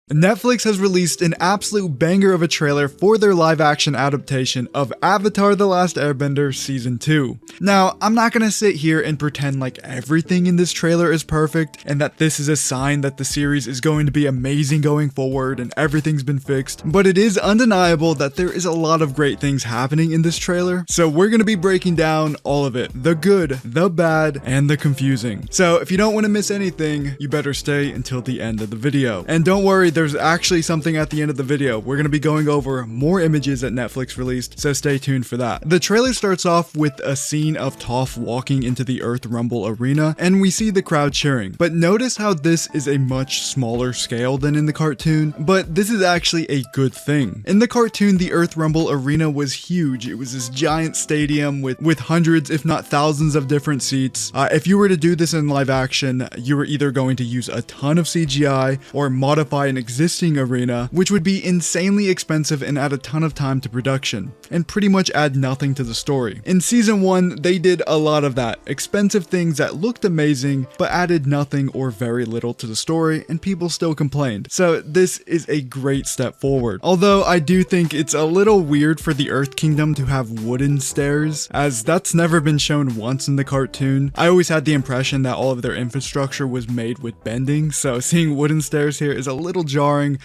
Netflix has released an absolute banger of a trailer for their live-action adaptation of Avatar: The Last Airbender Season 2. Now, I'm not gonna sit here and pretend like everything in this trailer is perfect and that this is a sign that the series is going to be amazing going forward and everything's been fixed, but it is undeniable that there is a lot of great things happening in this trailer, so we're gonna be breaking down all of it, the good, the bad, and the confusing. So if you don't want to miss anything, you better stay until the end of the video. And don't worry, there's actually something at the end of the video. We're going to be going over more images that Netflix released, so stay tuned for that. The trailer starts off with a scene of Toph walking into the Earth Rumble arena, and we see the crowd cheering. But notice how this is a much smaller scale than in the cartoon, but this is actually a good thing. In the cartoon, the Earth Rumble arena was huge. It was this giant stadium with hundreds, if not thousands of different seats. If you were to do this in live action, you were either going to use a ton of CGI or modify an existing arena, which would be insanely expensive and add a ton of time to production, and pretty much add nothing to the story. In season 1, they did a lot of that, expensive things that looked amazing, but added nothing or very little to the story, and people still complained. So this is a great step forward. Although I do think it's a little weird for the Earth Kingdom to have wooden stairs, as that's never been shown once in the cartoon. I always had the impression that all of their infrastructure was made with bending, so seeing wooden stairs here is a little jarring.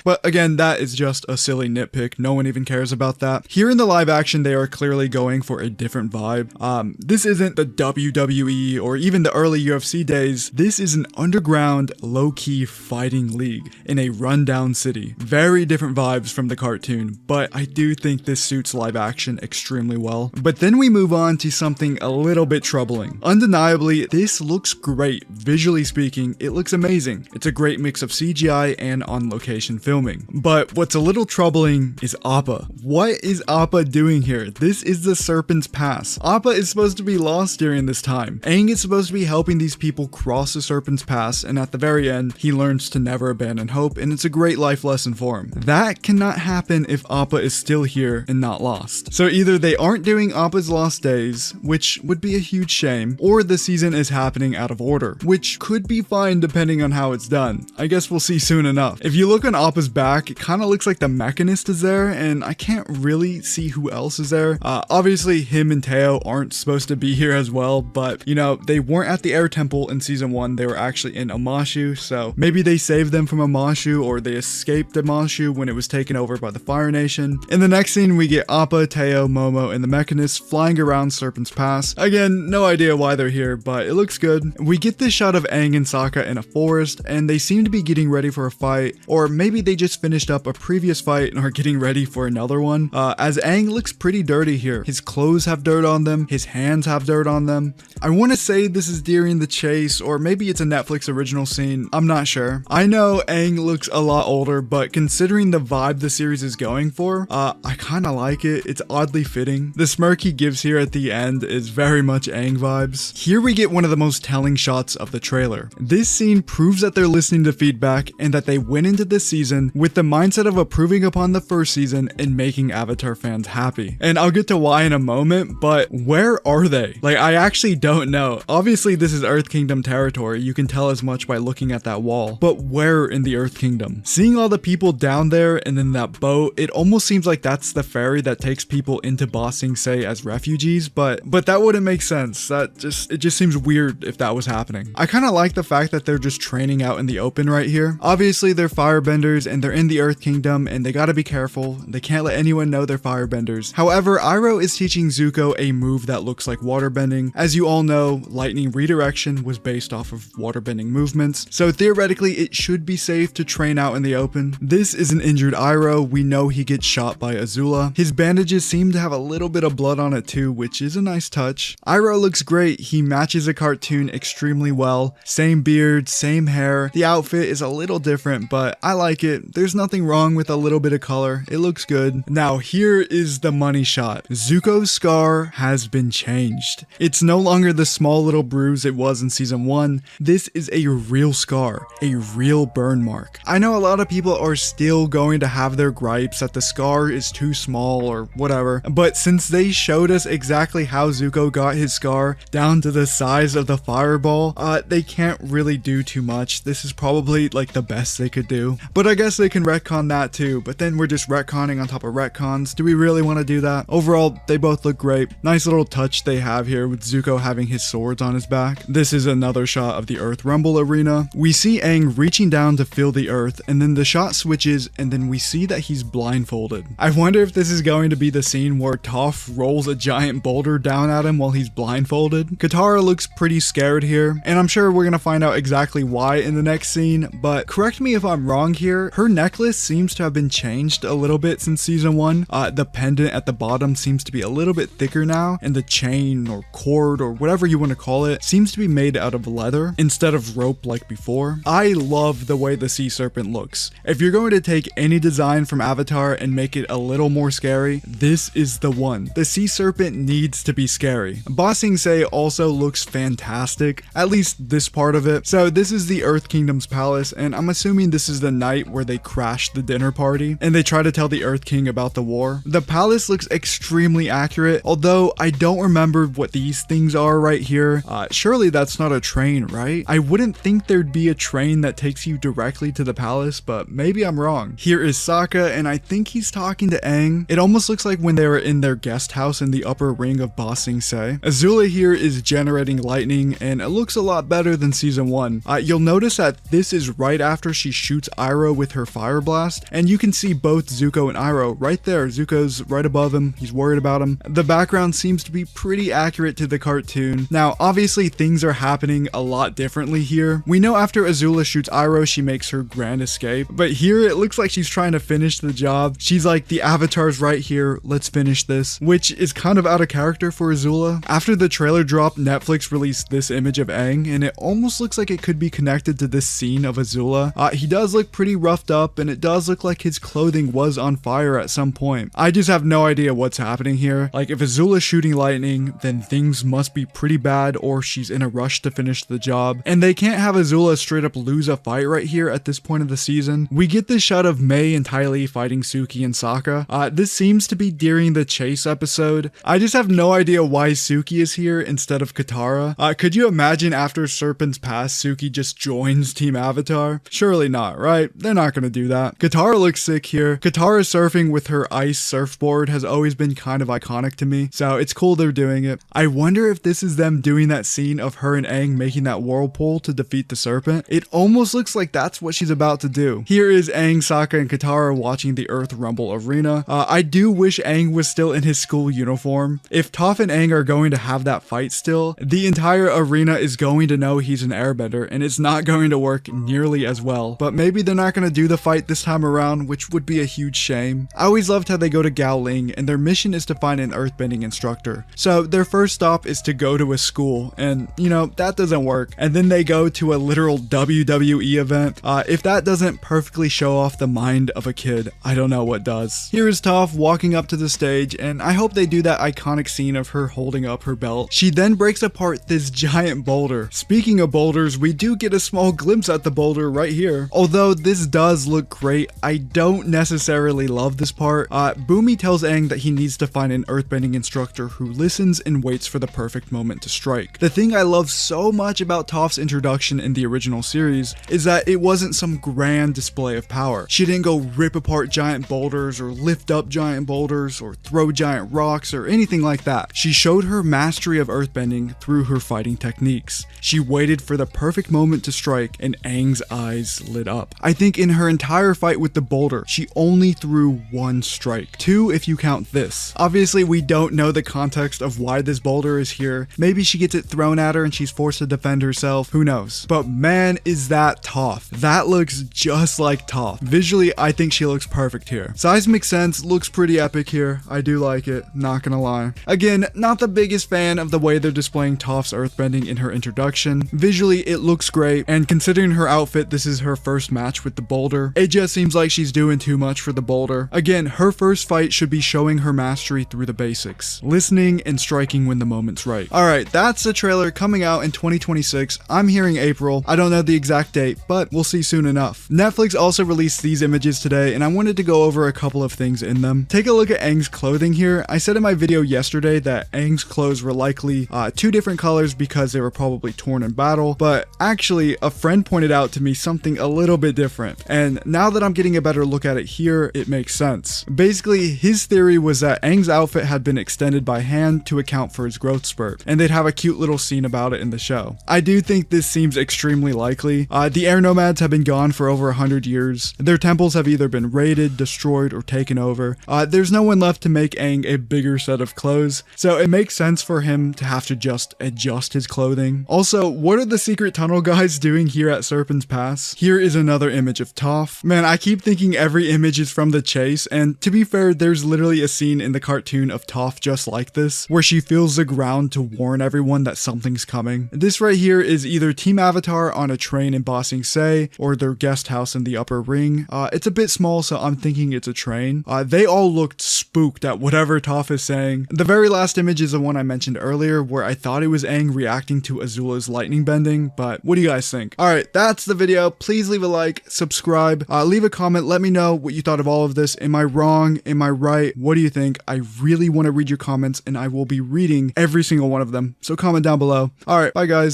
But again, that is just a silly nitpick. No one even cares about that. Here in the live action, they are clearly going for a different vibe. This isn't the WWE or even the early UFC days. This is an underground, low-key fighting league in a rundown city. Very different vibes from the cartoon, but I do think this suits live action extremely well. But then we move on to something a little bit troubling. Undeniably, this looks great. Visually speaking, it looks amazing. It's a great mix of CGI and on-location filming. But what's a little troubling is Appa. What is Appa doing here? This is the Serpent's Pass. Appa is supposed to be lost during this time. Aang is supposed to be helping these people cross the Serpent's Pass, and at the very end, he learns to never abandon hope, and it's a great life lesson for him. That cannot happen if Appa is still here and not lost. So either they aren't doing Appa's Lost Days, which would be a huge shame, or the season is happening out of order, which could be fine depending on how it's done. I guess we'll see soon enough. If you look on Appa's back, it kind of looks like the Mechanist is there, and I can't really see who else is there. Obviously, him and Teo aren't supposed to be here as well, but you know, they weren't at the Air Temple in season 1, they were actually in Omashu, so maybe they saved them from Omashu, or they escaped Omashu when it was taken over by the Fire Nation. In the next scene, we get Appa, Teo, Momo, and the Mechanist flying around Serpent's Pass. Again, no idea why they're here, but it looks good. We get this shot of Aang and Sokka in a forest, and they seem to be getting ready for a fight, or maybe they just finished up a previous fight and are getting ready for another one. As Aang looks pretty dirty here. His clothes have dirt on them, his hands have dirt on them. I want to say this is during the chase, or maybe it's a Netflix original scene, I'm not sure. I know Aang looks a lot older, but considering the vibe the series is going for, I kind of like it. It's oddly fitting. The smirk he gives here at the end is very much Aang vibes. Here we get one of the most telling shots of the trailer. This scene proves that they're listening to feedback and that they went into this season with the mindset of improving upon the first season and making Avatar fans happy. And I'll get to why in a moment, but where are they? Like, I actually don't know. Obviously, this is Earth Kingdom territory. You can tell as much by looking at that wall. But where in the Earth Kingdom? Seeing all the people down there and then that boat, it almost seems like that's the ferry that takes people into Sing Se as refugees, but that wouldn't make sense. It just seems weird if that was happening. I kind of like the fact that they're just training out in the open right here. Obviously, they're firebenders and they're in the Earth Kingdom and they gotta be careful. They can't let anyone know they're firebenders. However, Iroh is teaching Zuko a move that looks like waterbending. As you all know, lightning redirection was based off of waterbending movements, so theoretically it should be safe to train out in the open. This is an injured Iroh. We know he gets shot by Azula. His bandages seem to have a little bit of blood on it too, which is a nice touch. Iroh looks great. He matches a cartoon extremely well. Same beard, same hair. The outfit is a little different, but I like it. There's nothing wrong with a little bit of color. It looks good. Now here is the money shot. Zuko's scar has been changed. It's no longer the small little bruise it was in season 1. This is a real scar, a real burn mark. I know a lot of people are still going to have their gripes that the scar is too small or whatever, but since they showed us exactly how Zuko got his scar down to the size of the fireball, they can't really do too much. This is probably like the best they could do. too. But I guess they can retcon that too, but then we're just retconning on top of retcons. Do we really want to do that? Overall, they both look great. Nice little touch they have here with Zuko having his swords on his back. This is another shot of the Earth Rumble arena. We see Aang reaching down to feel the earth, and then the shot switches, and then we see that he's blindfolded. I wonder if this is going to be the scene where Toph rolls a giant boulder down at him while he's blindfolded. Katara looks pretty scared here, and I'm sure we're gonna find out exactly why in the next scene, but correct me if I'm wrong here, her necklace seems to have been changed a little bit since season 1. The pendant at the bottom seems to be a little bit thicker now, and the chain or cord or whatever you want to call it seems to be made out of leather instead of rope like before. I love the way the sea serpent looks. If you're going to take any design from Avatar and make it a little more scary, this is the one. The sea serpent needs to be scary. Sing Se also looks fantastic, at least this part of it. So this is the Earth Kingdom's palace, and I'm assuming this is the night where they crash the dinner party and they try to tell the Earth King about the war. The palace looks extremely accurate, although I don't remember what these things are right here. Surely that's not a train, right? I wouldn't think there'd be a train that takes you directly to the palace, but maybe I'm wrong. Here is Sokka, and I think he's talking to Aang. It almost looks like when they were in their guest house in the upper ring of Sing Se. Azula here is generating lightning, and it looks a lot better than season 1. You'll notice that this is right after she shoots Iroh with her fire blast, and you can see both Zuko and Iroh right there. Zuko's right above him, he's worried about him. The background seems to be pretty accurate to the cartoon. Now, obviously things are happening a lot differently here. We know after Azula shoots Iroh, she makes her grand escape, but here it looks like she's trying to finish the job. She's like, the Avatar's right here, let's finish this, which is kind of out of character for Azula. After the trailer dropped, Netflix released this image of Aang, and it almost looks like it could be connected to this scene of Azula. He does look pretty roughed up, and it does look like his clothing was on fire at some point. I just have no idea what's happening here. Like, if Azula's shooting lightning, then things must be pretty bad, or she's in a rush to finish the job, and they can't have Azula straight up lose a fight right here at this point of the season. We get this shot of Mei and Ty Lee fighting Suki and Sokka. This seems to be during the chase episode. I just have no idea why Suki is here instead of Katara. Could you imagine after Serpent's past, Suki just joins Team Avatar? Surely not, right? They're not gonna do that. Katara looks sick here. Katara surfing with her ice surfboard has always been kind of iconic to me, so it's cool they're doing it. I wonder if this is them doing that scene of her and Aang making that whirlpool to defeat the Serpent. It almost looks like that's what she's about to do. Here is Aang, Sokka, and Katara watching the Earth Rumble arena. I do wish Aang was still in his school uniform. If Toph and Aang are going to have that fight still, the entire arena is going to know he's an airbender, and it's not going to work nearly as well. But maybe they're not going to do the fight this time around, which would be a huge shame. I always loved how they go to Gao-Ling, and their mission is to find an earthbending instructor. So their first stop is to go to a school, and you know, that doesn't work. And then they go to a literal WWE event. If that doesn't perfectly show off the mind of a kid, I don't know what does. Here is Toph walking up to the stage, and I hope they do that iconic scene of her holding up her belt. She then breaks apart this giant boulder. Speaking of boulders, we do get a small glimpse at the boulder right here. Although this does look great, I don't necessarily love this part. Bumi tells Aang that he needs to find an earthbending instructor who listens and waits for the perfect moment to strike. The thing I love so much about Toph's introduction in the original series is that it wasn't some grand display of power. She didn't go rip apart giant boulders or lift up giant boulders or throw giant rocks or anything like that. She showed her mastery of earthbending through her fighting techniques. She waited for the perfect moment to strike, and Aang's eyes lit up. I think in her entire fight with the boulder, she only threw one strike. 2 if you count this. Obviously, we don't know the context of why this boulder is here. Maybe she gets it thrown at her and she's forced to defend herself. Who knows? But man, is that Toph. That looks just like Toph. Visually, I think she looks perfect here. Seismic Sense looks pretty epic here. I do like it, not gonna lie. Again, not the biggest fan of the way they're displaying Toph's earthbending in her introduction. Visually, it looks great, and considering her outfit, this is her first match with the boulder. It just seems like she's doing too much for the boulder. Again, her first fight should be showing her mastery through the basics, listening and striking when the moment's right. Alright, that's the trailer coming out in 2026. I'm hearing April. I don't know the exact date, but we'll see soon enough. Netflix also released these images today, and I wanted to go over a couple of things in them. Take a look at Aang's clothing here. I said in my video yesterday that Aang's clothes were likely 2 different colors because they were probably torn in battle, but actually a friend pointed out to me something a little bit different. And now that I'm getting a better look at it here, it makes sense. Basically, his theory was that Aang's outfit had been extended by hand to account for his growth spurt, and they'd have a cute little scene about it in the show. I do think this seems extremely likely. The air nomads have been gone for over 100 years. Their temples have either been raided, destroyed, or taken over. There's no one left to make Aang a bigger set of clothes, so it makes sense for him to have to just adjust his clothing. Also, what are the secret tunnel guys doing here at Serpent's Pass? Here is another image of Toph. Man, I keep thinking every image is from the chase, and to be fair, there's literally a scene in the cartoon of Toph just like this, where she feels the ground to warn everyone that something's coming. This right here is either Team Avatar on a train in Sing Se, or their guest house in the upper ring. It's a bit small, so I'm thinking it's a train. They all looked spooked at whatever Toph is saying. The very last image is the one I mentioned earlier, where I thought it was Aang reacting to Azula's lightning bending, but what do you guys think? Alright, that's the video. Please leave a like, subscribe, leave a comment, let me know what you thought of all of this. Am I wrong? Am I right? What do you think? I really want to read your comments, and I will be reading every single one of them, so comment down below. Alright, bye guys.